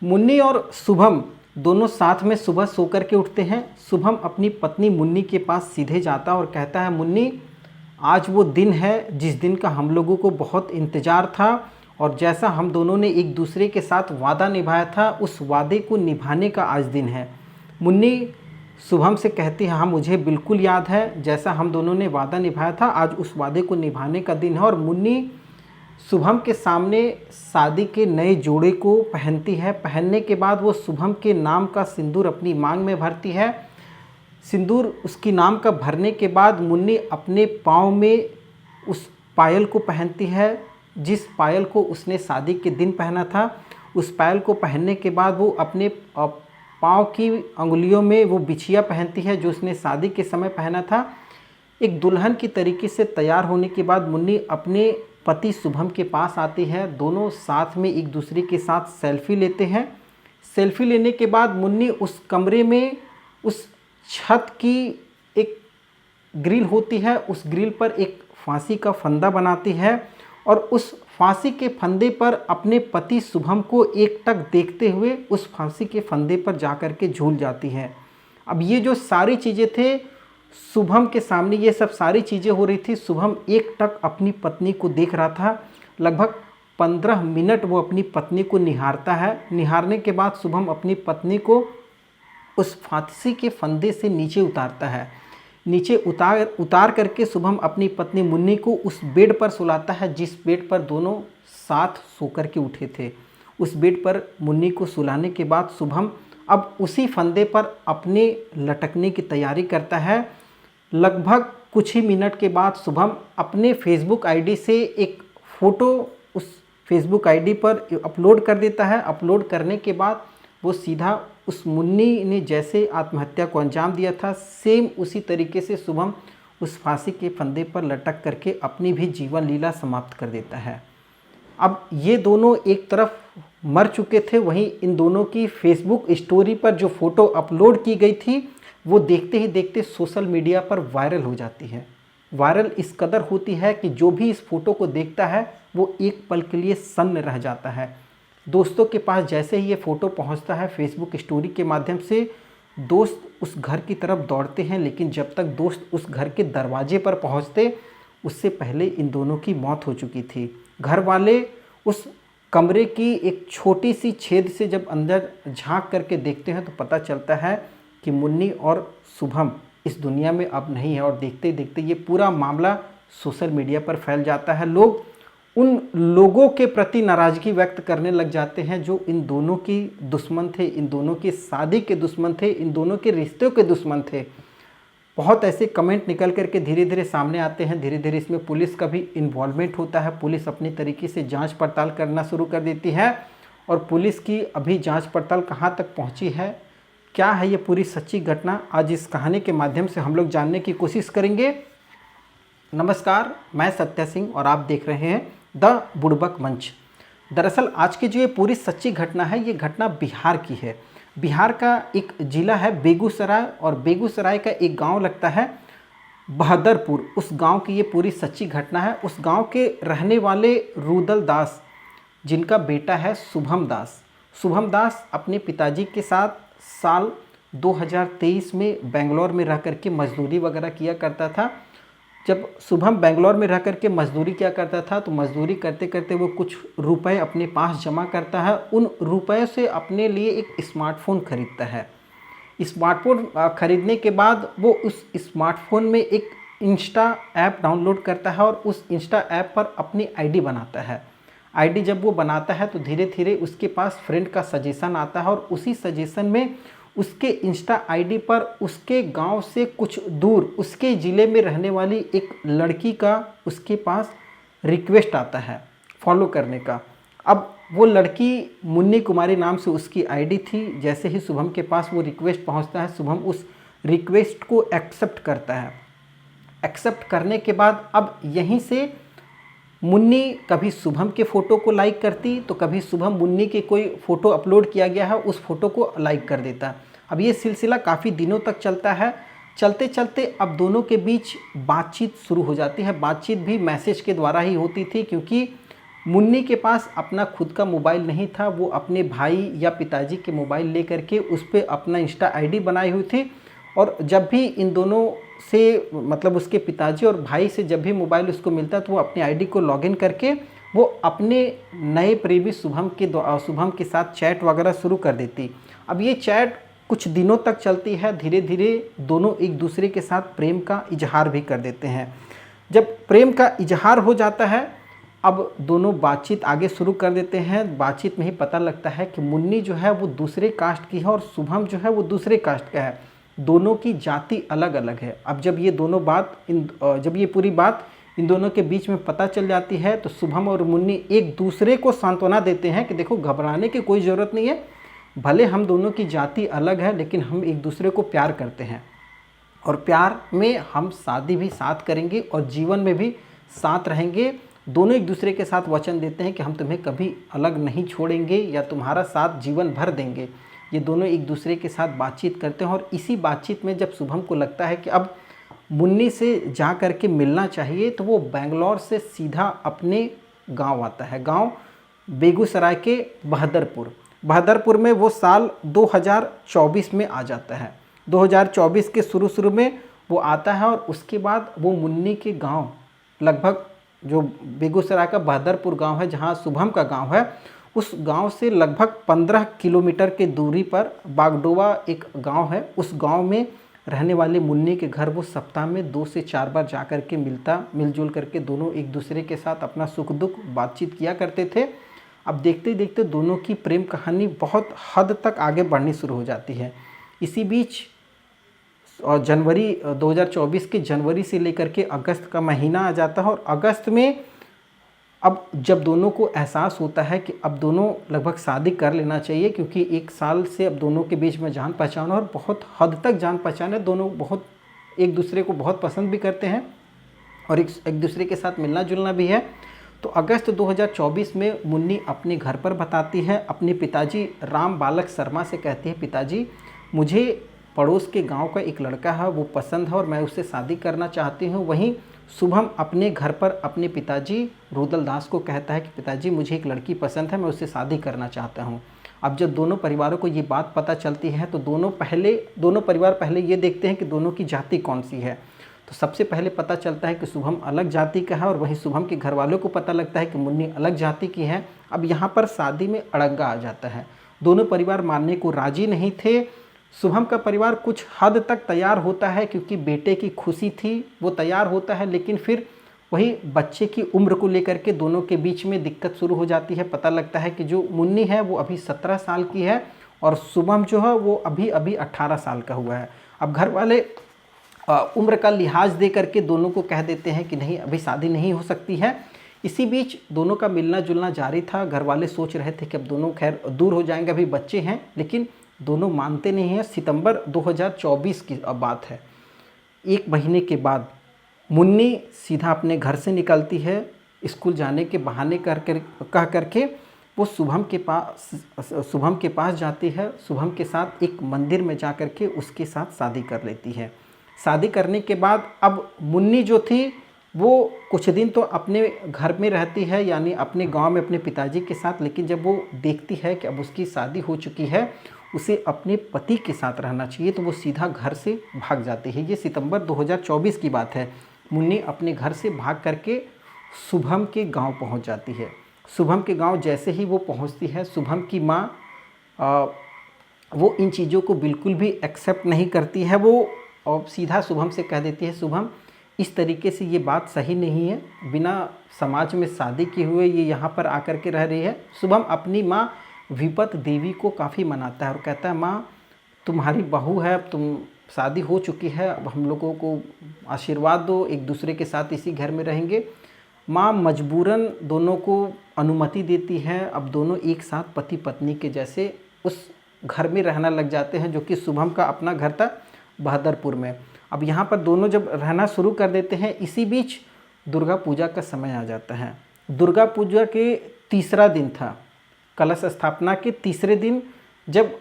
मुन्नी और शुभम दोनों साथ में सुबह सो कर के उठते हैं। शुभम अपनी पत्नी मुन्नी के पास सीधे जाता और कहता है, मुन्नी आज वो दिन है जिस दिन का हम लोगों को बहुत इंतज़ार था और जैसा हम दोनों ने एक दूसरे के साथ वादा निभाया था उस वादे को निभाने का आज दिन है। मुन्नी शुभम से कहती है, हाँ मुझे बिल्कुल याद है, जैसा हम दोनों ने वादा निभाया था आज उस वादे को निभाने का दिन है। और मुन्नी शुभम के सामने शादी के नए जोड़े को पहनती है। पहनने के बाद वो शुभम के नाम का सिंदूर अपनी मांग में भरती है। सिंदूर उसकी नाम का भरने के बाद मुन्नी अपने पाँव में उस पायल को पहनती है जिस पायल को उसने शादी के दिन पहना था। उस पायल को पहनने के बाद वो अपने पाँव की अंगुलियों में वो बिछिया पहनती है जो उसने शादी के समय पहना था। एक दुल्हन की तरीके से तैयार होने के बाद मुन्नी अपने पति शुभम के पास आती है। दोनों साथ में एक दूसरे के साथ सेल्फी लेते हैं। सेल्फी लेने के बाद मुन्नी उस कमरे में उस छत की एक ग्रिल होती है, उस ग्रिल पर एक फांसी का फंदा बनाती है और उस फांसी के फंदे पर अपने पति शुभम को एकटक देखते हुए उस फांसी के फंदे पर जाकर के झूल जाती है। अब ये जो सारी चीज़ें थे शुभम के सामने, ये सब सारी चीज़ें हो रही थी। शुभम एकटक अपनी पत्नी को देख रहा था। लगभग 15 मिनट वो अपनी पत्नी को निहारता है। निहारने के बाद शुभम अपनी पत्नी को उस फांसी के फंदे से नीचे उतारता है। नीचे उतार करके शुभम अपनी पत्नी मुन्नी को उस बेड पर सुलाता है जिस बेड पर दोनों साथ सो कर के उठे थे। उस बेड पर मुन्नी को सुलाने के बाद शुभम अब उसी फंदे पर अपने लटकने की तैयारी करता है। लगभग कुछ ही मिनट के बाद शुभम अपने फेसबुक आईडी से एक फ़ोटो उस फेसबुक आईडी पर अपलोड कर देता है। अपलोड करने के बाद वो सीधा उस मुन्नी ने जैसे आत्महत्या को अंजाम दिया था सेम उसी तरीके से शुभम उस फांसी के फंदे पर लटक करके अपनी भी जीवन लीला समाप्त कर देता है। अब ये दोनों एक तरफ मर चुके थे, वहीं इन दोनों की फेसबुक स्टोरी पर जो फ़ोटो अपलोड की गई थी वो देखते ही देखते सोशल मीडिया पर वायरल हो जाती है। वायरल इस कदर होती है कि जो भी इस फ़ोटो को देखता है वो एक पल के लिए सन्न रह जाता है। दोस्तों के पास जैसे ही ये फ़ोटो पहुंचता है फेसबुक स्टोरी के माध्यम से, दोस्त उस घर की तरफ दौड़ते हैं, लेकिन जब तक दोस्त उस घर के दरवाजे पर पहुंचते उससे पहले इन दोनों की मौत हो चुकी थी। घर वाले उस कमरे की एक छोटी सी छेद से जब अंदर झांक करके देखते हैं तो पता चलता है कि मुन्नी और शुभम इस दुनिया में अब नहीं है। और देखते देखते ये पूरा मामला सोशल मीडिया पर फैल जाता है। लोग उन लोगों के प्रति नाराज़गी व्यक्त करने लग जाते हैं जो इन दोनों की दुश्मन थे, इन दोनों की शादी के दुश्मन थे, इन दोनों के रिश्तों के दुश्मन थे। बहुत ऐसे कमेंट निकल करके धीरे धीरे सामने आते हैं। धीरे धीरे इसमें पुलिस का भी इन्वॉल्वमेंट होता है। पुलिस अपनी तरीके से जांच पड़ताल करना शुरू कर देती है और पुलिस की अभी जांच पड़ताल कहां तक पहुंची है, क्या है ये पूरी सच्ची घटना, आज इस कहानी के माध्यम से हम लोग जानने की कोशिश करेंगे। नमस्कार, मैं सत्या सिंह और आप देख रहे हैं द बुड़बक मंच। दरअसल आज की जो ये पूरी सच्ची घटना है ये घटना बिहार की है। बिहार का एक ज़िला है बेगूसराय और बेगूसराय का एक गांव लगता है बहादुरपुर। उस गांव की ये पूरी सच्ची घटना है। उस गांव के रहने वाले रुदल दास, जिनका बेटा है शुभम दास। शुभम दास अपने पिताजी के साथ साल 2023 में बेंगलोर में रह करके मजदूरी वगैरह किया करता था। जब शुभम बेंगलोर में रह करके मजदूरी किया करता था तो मजदूरी करते करते वो कुछ रुपए अपने पास जमा करता है। उन रुपए से अपने लिए एक स्मार्टफ़ोन खरीदता है। स्मार्टफ़ोन खरीदने के बाद वो उस स्मार्टफ़ोन में एक इंस्टा ऐप डाउनलोड करता है और उस इंस्टा ऐप पर अपनी आईडी बनाता है। आईडी जब वो बनाता है तो धीरे धीरे उसके पास फ्रेंड का सजेशन आता है और उसी सजेशन में उसके इंस्टा आईडी पर उसके गांव से कुछ दूर उसके ज़िले में रहने वाली एक लड़की का उसके पास रिक्वेस्ट आता है फॉलो करने का। अब वो लड़की मुन्नी कुमारी नाम से उसकी आईडी थी। जैसे ही शुभम के पास वो रिक्वेस्ट पहुंचता है शुभम उस रिक्वेस्ट को एक्सेप्ट करता है। एक्सेप्ट करने के बाद अब यहीं से मुन्नी कभी शुभम के फ़ोटो को लाइक करती तो कभी शुभम मुन्नी के कोई फ़ोटो अपलोड किया गया है उस फ़ोटो को लाइक कर देता। अब ये सिलसिला काफ़ी दिनों तक चलता है। चलते चलते अब दोनों के बीच बातचीत शुरू हो जाती है। बातचीत भी मैसेज के द्वारा ही होती थी क्योंकि मुन्नी के पास अपना खुद का मोबाइल नहीं था, वो अपने भाई या पिताजी के मोबाइल लेकर के उस पे अपना इंस्टा आईडी बनाई हुई थी। और जब भी इन दोनों से मतलब उसके पिताजी और भाई से जब भी मोबाइल उसको मिलता तो वो अपनी आईडी को लॉगिन करके वो अपने नए प्रेमी शुभम के साथ चैट वगैरह शुरू कर देती। अब ये चैट कुछ दिनों तक चलती है, धीरे धीरे दोनों एक दूसरे के साथ प्रेम का इजहार भी कर देते हैं। जब प्रेम का इजहार हो जाता है, अब दोनों बातचीत आगे शुरू कर देते हैं। बातचीत में ही पता लगता है कि मुन्नी जो है वो दूसरे कास्ट की है और शुभम जो है वो दूसरे कास्ट का है। दोनों की जाति अलग अलग है। अब जब ये दोनों बात जब ये पूरी बात इन दोनों के बीच में पता चल जाती है तो शुभम और मुन्नी एक दूसरे को सांत्वना देते हैं कि देखो, घबराने की कोई ज़रूरत नहीं है, भले हम दोनों की जाति अलग है लेकिन हम एक दूसरे को प्यार करते हैं और प्यार में हम शादी भी साथ करेंगे और जीवन में भी साथ रहेंगे। दोनों एक दूसरे के साथ वचन देते हैं कि हम तुम्हें कभी अलग नहीं छोड़ेंगे या तुम्हारा साथ जीवन भर देंगे। ये दोनों एक दूसरे के साथ बातचीत करते हैं और इसी बातचीत में जब शुभम को लगता है कि अब मुन्नी से जा कर के मिलना चाहिए तो वो बेंगलोर से सीधा अपने गांव आता है। गांव बेगूसराय के बहादुरपुर में वो साल 2024 में आ जाता है। 2024 के शुरू में वो आता है और उसके बाद वो मुन्नी के गांव, लगभग जो बेगूसराय का बहादुरपुर गांव है जहां शुभम का गांव है, उस गांव से लगभग 15 किलोमीटर के दूरी पर बागडोवा एक गांव है। उस गांव में रहने वाले मुन्नी के घर वो सप्ताह में 2 से 4 बार जा कर के मिलजुल करके दोनों एक दूसरे के साथ अपना सुख दुख बातचीत किया करते थे। अब देखते देखते दोनों की प्रेम कहानी बहुत हद तक आगे बढ़नी शुरू हो जाती है। इसी बीच और जनवरी 2024 के जनवरी से लेकर के अगस्त का महीना आ जाता है और अगस्त में अब जब दोनों को एहसास होता है कि अब दोनों लगभग शादी कर लेना चाहिए, क्योंकि 1 साल से अब दोनों के बीच में जान पहचान और बहुत हद तक जान पहचान है, दोनों बहुत एक दूसरे को बहुत पसंद भी करते हैं और एक दूसरे के साथ मिलना जुलना भी है। तो अगस्त 2024 में मुन्नी अपने घर पर बताती है, अपने पिताजी राम बालक शर्मा से कहती है, पिताजी मुझे पड़ोस के गांव का एक लड़का है, वो पसंद है और मैं उससे शादी करना चाहती हूँ। वहीं शुभम अपने घर पर अपने पिताजी रुदल दास को कहता है कि पिताजी मुझे एक लड़की पसंद है, मैं उससे शादी करना चाहता हूँ। अब जब दोनों परिवारों को ये बात पता चलती है तो दोनों परिवार पहले ये देखते हैं कि दोनों की जाति कौन सी है। तो सबसे पहले पता चलता है कि शुभम अलग जाति का है और वहीं शुभम के घर वालों को पता लगता है कि मुन्नी अलग जाति की है। अब यहाँ पर शादी में अड़ंगा आ जाता है। दोनों परिवार मानने को राजी नहीं थे। शुभम का परिवार कुछ हद तक तैयार होता है क्योंकि बेटे की खुशी थी, वो तैयार होता है, लेकिन फिर वही बच्चे की उम्र को लेकर के दोनों के बीच में दिक्कत शुरू हो जाती है। पता लगता है कि जो मुन्नी है वो अभी 17 साल की है और शुभम जो है वो अभी 18 साल का हुआ है। अब घर वाले उम्र का लिहाज दे करके दोनों को कह देते हैं कि नहीं, अभी शादी नहीं हो सकती है। इसी बीच दोनों का मिलना जुलना जारी था। घर वाले सोच रहे थे कि अब दोनों खैर दूर हो जाएंगे, अभी बच्चे हैं, लेकिन दोनों मानते नहीं हैं। सितंबर 2024 की अब बात है। 1 महीने के बाद मुन्नी सीधा अपने घर से निकलती है, स्कूल जाने के बहाने कह करके वो शुभम के पास जाती है। शुभम के साथ एक मंदिर में जा कर के उसके साथ शादी कर लेती है। शादी करने के बाद अब मुन्नी जो थी वो कुछ दिन तो अपने घर में रहती है, यानी अपने गांव में अपने पिताजी के साथ, लेकिन जब वो देखती है कि अब उसकी शादी हो चुकी है, उसे अपने पति के साथ रहना चाहिए, तो वो सीधा घर से भाग जाती है। ये सितंबर 2024 की बात है। मुन्नी अपने घर से भाग करके शुभम के गांव पहुंच जाती है। शुभम के गांव जैसे ही वो पहुंचती है, शुभम की माँ वो इन चीज़ों को बिल्कुल भी एक्सेप्ट नहीं करती है। वो और सीधा शुभम से कह देती है, शुभम इस तरीके से ये बात सही नहीं है, बिना समाज में शादी किए हुए ये यहाँ पर आकर के रह रही है। शुभम अपनी माँ विपत देवी को काफ़ी मनाता है और कहता है, माँ तुम्हारी बहू है, तुम शादी हो चुकी है, अब हम लोगों को आशीर्वाद दो, एक दूसरे के साथ इसी घर में रहेंगे। माँ मजबूरन दोनों को अनुमति देती है। अब दोनों एक साथ पति पत्नी के जैसे उस घर में रहना लग जाते हैं, जो कि शुभम का अपना घर था बहादुरपुर में। अब यहाँ पर दोनों जब रहना शुरू कर देते हैं, इसी बीच दुर्गा पूजा का समय आ जाता है। दुर्गा पूजा के तीसरा दिन था, कलश स्थापना के तीसरे दिन, जब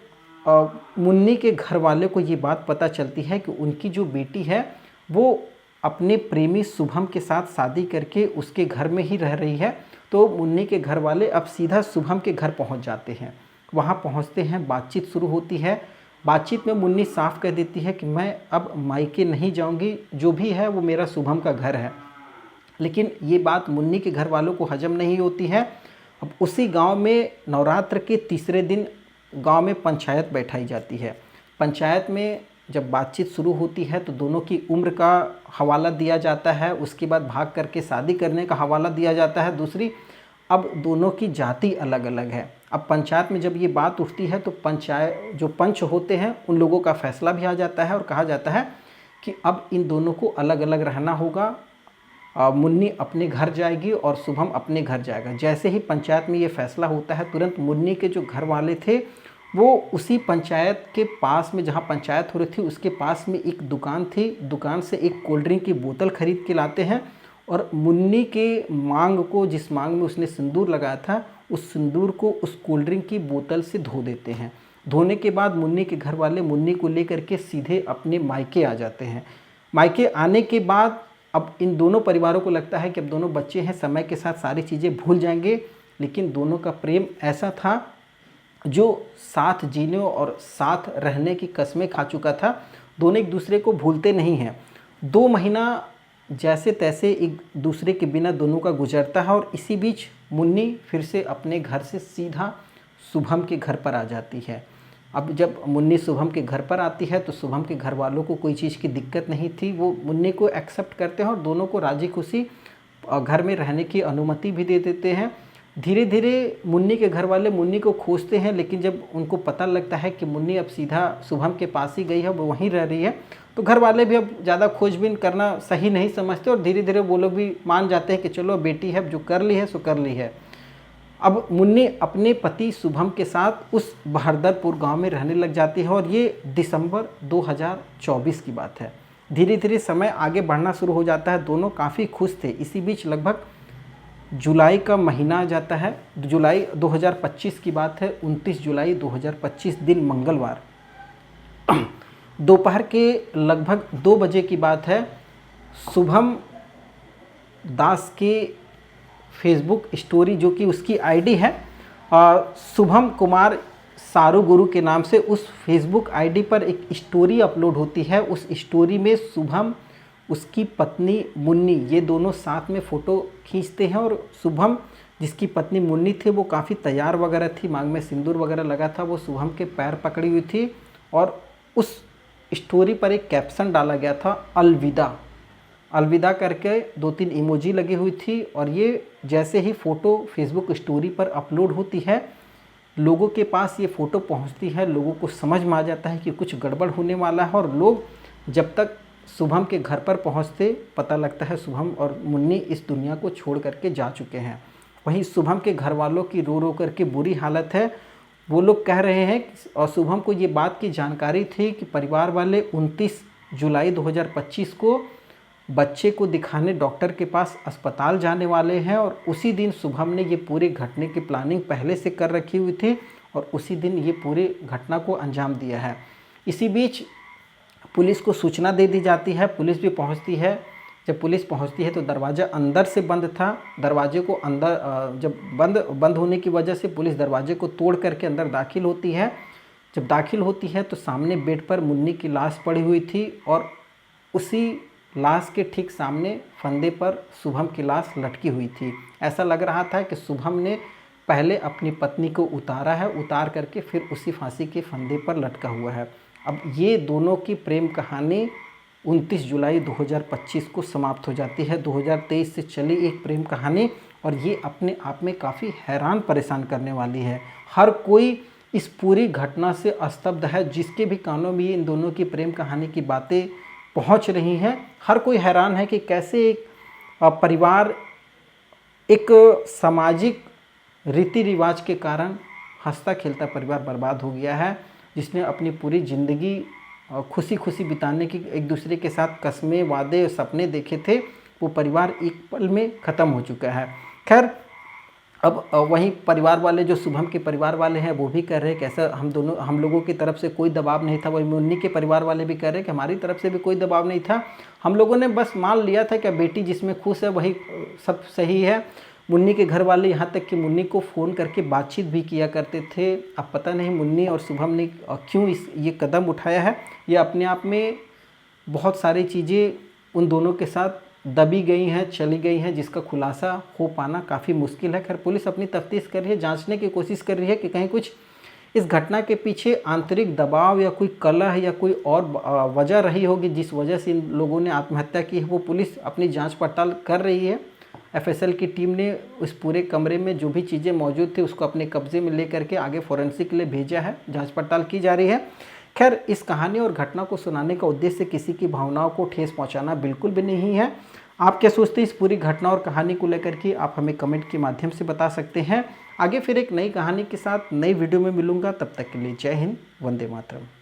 मुन्नी के घर वाले को ये बात पता चलती है कि उनकी जो बेटी है वो अपने प्रेमी शुभम के साथ शादी करके उसके घर में ही रह रही है, तो मुन्नी के घर वाले अब सीधा शुभम के घर पहुंच जाते हैं। वहां पहुंचते हैं, बातचीत शुरू होती है। बातचीत में मुन्नी साफ कह देती है कि मैं अब मायके नहीं जाऊंगी, जो भी है वो मेरा शुभम का घर है। लेकिन ये बात मुन्नी के घर वालों को हजम नहीं होती है। अब उसी गांव में नवरात्र के तीसरे दिन गांव में पंचायत बैठाई जाती है। पंचायत में जब बातचीत शुरू होती है तो दोनों की उम्र का हवाला दिया जाता है, उसके बाद भाग करके शादी करने का हवाला दिया जाता है। दूसरी, अब दोनों की जाति अलग अलग है। अब पंचायत में जब ये बात उठती है तो पंचायत जो पंच होते हैं उन लोगों का फैसला भी आ जाता है और कहा जाता है कि अब इन दोनों को अलग अलग रहना होगा। मुन्नी अपने घर जाएगी और शुभम अपने घर जाएगा। जैसे ही पंचायत में ये फैसला होता है, तुरंत मुन्नी के जो घर वाले थे वो उसी पंचायत के पास में, जहाँ पंचायत हो रही थी उसके पास में एक दुकान थी, दुकान से एक कोल्ड ड्रिंक की बोतल खरीद के लाते हैं और मुन्नी के मांग को, जिस मांग में उसने सिंदूर लगाया था, उस सिंदूर को उस कोल्ड ड्रिंक की बोतल से धो देते हैं। धोने के बाद मुन्नी के घर वाले मुन्नी को लेकर के सीधे अपने मायके आ जाते हैं। मायके आने के बाद अब इन दोनों परिवारों को लगता है कि अब दोनों बच्चे हैं, समय के साथ सारी चीज़ें भूल जाएंगे। लेकिन दोनों का प्रेम ऐसा था जो साथ जीने और साथ रहने की कस्में खा चुका था। दोनों एक दूसरे को भूलते नहीं हैं। 2 महीना जैसे तैसे एक दूसरे के बिना दोनों का गुजरता है और इसी बीच मुन्नी फिर से अपने घर से सीधा शुभम के घर पर आ जाती है। अब जब मुन्नी शुभम के घर पर आती है तो शुभम के घर वालों को कोई चीज़ की दिक्कत नहीं थी, वो मुन्नी को एक्सेप्ट करते हैं और दोनों को राजी खुशी घर में रहने की अनुमति भी दे देते हैं। धीरे धीरे मुन्नी के घर वाले मुन्नी को खोजते हैं, लेकिन जब उनको पता लगता है कि मुन्नी अब सीधा शुभम के पास ही गई है, वो वहीं रह रही है, तो घर वाले भी अब ज़्यादा खोजबीन करना सही नहीं समझते और धीरे धीरे वो लोग भी मान जाते हैं कि चलो बेटी है, जो कर ली है सो कर ली है। अब मुन्नी अपने पति शुभम के साथ उस बहरदरपुर गांव में रहने लग जाती है और ये दिसंबर 2024 की बात है। धीरे धीरे समय आगे बढ़ना शुरू हो जाता है, दोनों काफ़ी खुश थे। इसी बीच लगभग जुलाई का महीना आ जाता है। जुलाई 2025 की बात है, 29 जुलाई 2025 दिन मंगलवार दोपहर के लगभग 2 बजे की बात है। शुभम दास के फेसबुक स्टोरी, जो कि उसकी आईडी है शुभम कुमार सारू गुरु के नाम से, उस फेसबुक आईडी पर एक स्टोरी अपलोड होती है। उस स्टोरी में शुभम, उसकी पत्नी मुन्नी, ये दोनों साथ में फ़ोटो खींचते हैं और शुभम, जिसकी पत्नी मुन्नी थी, वो काफ़ी तैयार वगैरह थी, मांग में सिंदूर वगैरह लगा था, वो शुभम के पैर पकड़ी हुई थी और उस स्टोरी पर एक कैप्शन डाला गया था, अलविदा। अलविदा करके 2-3 इमोजी लगी हुई थी और ये जैसे ही फ़ोटो फेसबुक स्टोरी पर अपलोड होती है, लोगों के पास ये फ़ोटो पहुंचती है, लोगों को समझ में आ जाता है कि कुछ गड़बड़ होने वाला है और लोग जब तक शुभम के घर पर पहुंचते, पता लगता है शुभम और मुन्नी इस दुनिया को छोड़ करके जा चुके हैं। वहीं शुभम के घर वालों की रो रो करके बुरी हालत है। वो लोग कह रहे हैं और शुभम को ये बात की जानकारी थी कि परिवार वाले 29 जुलाई 2025 को बच्चे को दिखाने डॉक्टर के पास अस्पताल जाने वाले हैं और उसी दिन शुभम ने ये पूरे घटने की प्लानिंग पहले से कर रखी हुई थी और उसी दिन ये पूरे घटना को अंजाम दिया है। इसी बीच पुलिस को सूचना दे दी जाती है, पुलिस भी पहुंचती है। जब पुलिस पहुंचती है तो दरवाज़ा अंदर से बंद था। दरवाजे को अंदर जब बंद होने की वजह से पुलिस दरवाजे को तोड़ करके अंदर दाखिल होती है। जब दाखिल होती है तो सामने बेड पर मुन्नी की लाश पड़ी हुई थी और उसी लाश के ठीक सामने फंदे पर शुभम की लाश लटकी हुई थी। ऐसा लग रहा था कि शुभम ने पहले अपनी पत्नी को उतारा है, उतार करके फिर उसी फांसी के फंदे पर लटका हुआ है। अब ये दोनों की प्रेम कहानी 29 जुलाई 2025 को समाप्त हो जाती है। 2023 से चली एक प्रेम कहानी और ये अपने आप में काफ़ी हैरान परेशान करने वाली है। हर कोई इस पूरी घटना से स्तब्ध है। जिसके भी कानों में इन दोनों की प्रेम कहानी की बातें पहुंच रही हैं, हर कोई हैरान है कि कैसे एक परिवार एक सामाजिक रीति रिवाज के कारण हंसता खेलता परिवार बर्बाद हो गया है, जिसने अपनी पूरी ज़िंदगी खुशी खुशी बिताने की एक दूसरे के साथ कस्में, वादे, सपने देखे थे, वो परिवार एक पल में ख़त्म हो चुका है। खैर, अब वहीं परिवार वाले, जो शुभम के परिवार वाले हैं, वो भी कह रहे हैं कि ऐसा हम लोगों की तरफ से कोई दबाव नहीं था। वही मुन्नी के परिवार वाले भी कह रहे हैं कि हमारी तरफ से भी कोई दबाव नहीं था, हम लोगों ने बस मान लिया था कि बेटी जिसमें खुश है वही सब सही है। मुन्नी के घर वाले यहाँ तक कि मुन्नी को फ़ोन करके बातचीत भी किया करते थे। अब पता नहीं मुन्नी और शुभम ने क्यों ये कदम उठाया है। ये अपने आप में बहुत सारी चीज़ें उन दोनों के साथ दबी गई हैं, चली गई हैं, जिसका खुलासा हो पाना काफ़ी मुश्किल है। खैर पुलिस अपनी तफ्तीश कर रही है, जांचने की कोशिश कर रही है कि कहीं कुछ इस घटना के पीछे आंतरिक दबाव या कोई कलह या कोई और वजह रही होगी जिस वजह से इन लोगों ने आत्महत्या की है। वो पुलिस अपनी जांच पड़ताल कर रही है। एफएसएल की टीम ने उस पूरे कमरे में जो भी चीज़ें मौजूद थी उसको अपने कब्जे में लेकर के आगे फॉरेंसिक के लिए भेजा है, जांच पड़ताल की जा रही है। खैर इस कहानी और घटना को सुनाने का उद्देश्य किसी की भावनाओं को ठेस पहुंचाना बिल्कुल भी नहीं है। आप क्या सोचते हैं इस पूरी घटना और कहानी को लेकर के, आप हमें कमेंट के माध्यम से बता सकते हैं। आगे फिर एक नई कहानी के साथ नई वीडियो में मिलूंगा, तब तक के लिए जय हिंद, वंदे मातरम।